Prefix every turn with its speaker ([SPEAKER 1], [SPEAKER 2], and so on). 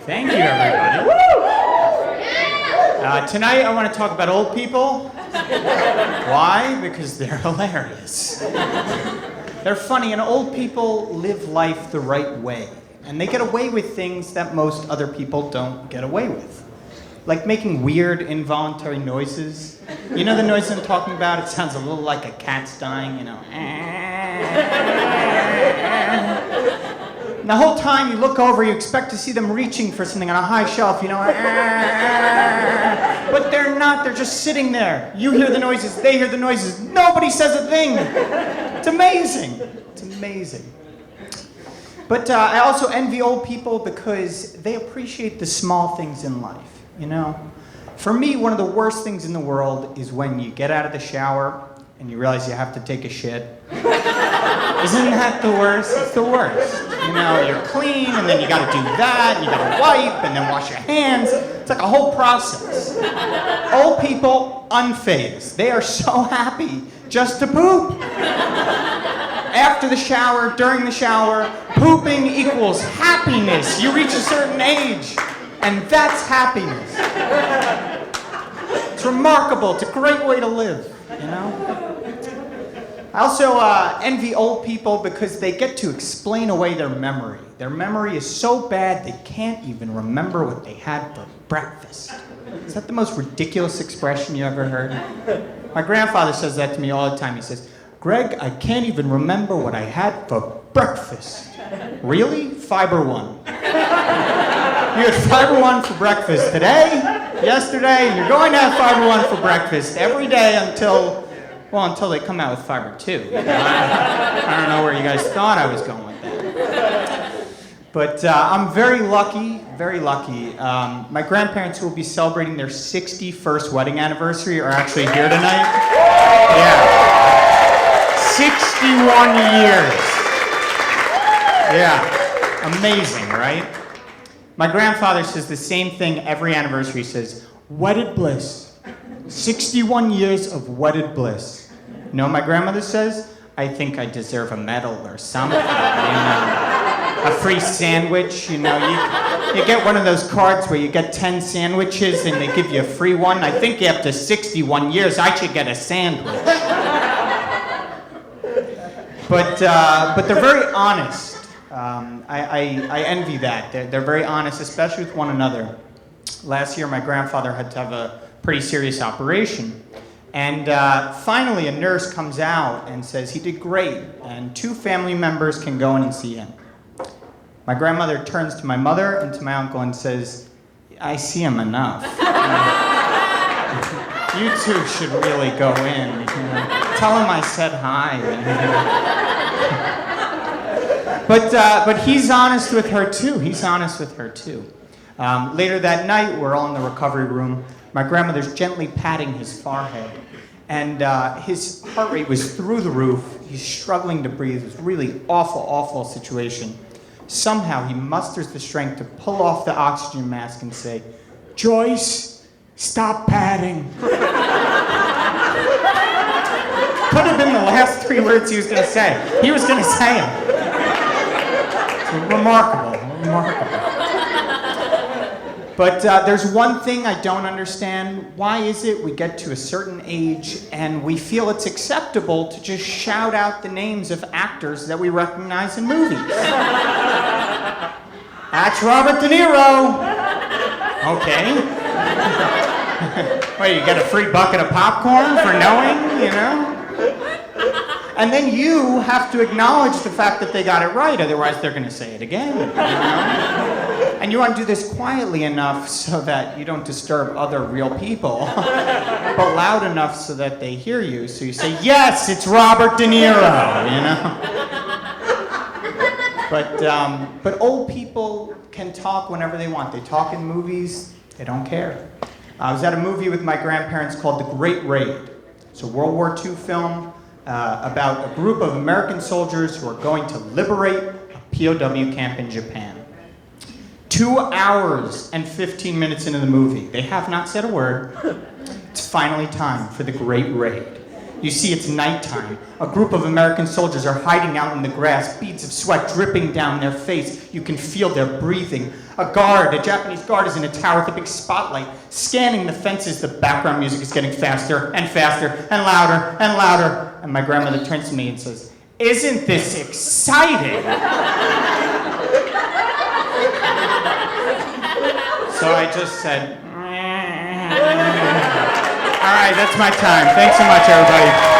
[SPEAKER 1] Thank you, everybody. Tonight, I want to talk about old people. Why? Because they're hilarious. They're funny, and old people live life the right way. And they get away with things that most other people don't get away with. Like making weird, involuntary noises. You know the noise I'm talking about? It sounds a little like a cat's dying, you know. And the whole time you look over, you expect to see them reaching for something on a high shelf, you know. But they're not, they're just sitting there. You hear the noises, they hear the noises. Nobody says a thing. It's amazing. It's amazing. But I also envy old people because they appreciate the small things in life, you know. For me, one of the worst things in the world is when you get out of the shower and you realize you have to take a shit. Isn't that the worst? It's the worst. You know, you're clean, and then you gotta do that, and you gotta wipe, and then wash your hands. It's like a whole process. Old people, unfazed. They are so happy just to poop. After the shower, during the shower, pooping equals happiness. You reach a certain age, and that's happiness. It's remarkable. It's a great way to live, you know? I also envy old people because they get to explain away their memory. Their memory is so bad they can't even remember what they had for breakfast. Is that the most ridiculous expression you ever heard? My grandfather says that to me all the time. He says, "Greg, I can't even remember what I had for breakfast." Really? Fiber One. You had Fiber One for breakfast today, yesterday, and you're going to have Fiber One for breakfast every day until they come out with Fiber 2. I don't know where you guys thought I was going with that. But I'm very lucky, very lucky. My grandparents, who will be celebrating their 61st wedding anniversary, are actually here tonight. Yeah. 61 years. Yeah. Amazing, right? My grandfather says the same thing every anniversary. He says, "Wedded bliss. 61 years of wedded bliss." You know what my grandmother says? "I think I deserve a medal or something, you know. A free sandwich, you know. You get one of those cards where you get 10 sandwiches and they give you a free one. I think after 61 years, I should get a sandwich." But they're very honest. I envy that. They're very honest, especially with one another. Last year, my grandfather had to have a pretty serious operation. And finally, a nurse comes out and says he did great, and 2 family members can go in and see him. My grandmother turns to my mother and to my uncle and says, "I see him enough. You two should really go in. You know, tell him I said hi." But he's honest with her too. He's honest with her too. Later that night, we're all in the recovery room. My grandmother's gently patting his forehead, and his heart rate was through the roof. He's struggling to breathe. It was a really awful, awful situation. Somehow he musters the strength to pull off the oxygen mask and say, "Joyce, stop patting." Could have been the last 3 words he was going to say. He was going to say them. It's remarkable, remarkable. But there's one thing I don't understand. Why is it we get to a certain age and we feel it's acceptable to just shout out the names of actors that we recognize in movies? That's Robert De Niro. Okay. Well, you get a free bucket of popcorn for knowing, you know? And then you have to acknowledge the fact that they got it right, otherwise they're going to say it again, you know? And you want to do this quietly enough so that you don't disturb other real people, but loud enough so that they hear you. So you say, "Yes, it's Robert De Niro," you know? But old people can talk whenever they want. They talk in movies. They don't care. I was at a movie with my grandparents called The Great Raid. It's a World War II film about a group of American soldiers who are going to liberate a POW camp in Japan. 2 hours and 15 minutes into the movie, they have not said a word. It's finally time for the Great Raid. You see, it's nighttime. A group of American soldiers are hiding out in the grass, beads of sweat dripping down their face. You can feel their breathing. A Japanese guard, is in a tower with a big spotlight, scanning the fences. The background music is getting faster and faster and louder and louder. And my grandmother turns to me and says, "Isn't this exciting?" So I just said, all right, that's my time. Thanks so much, everybody.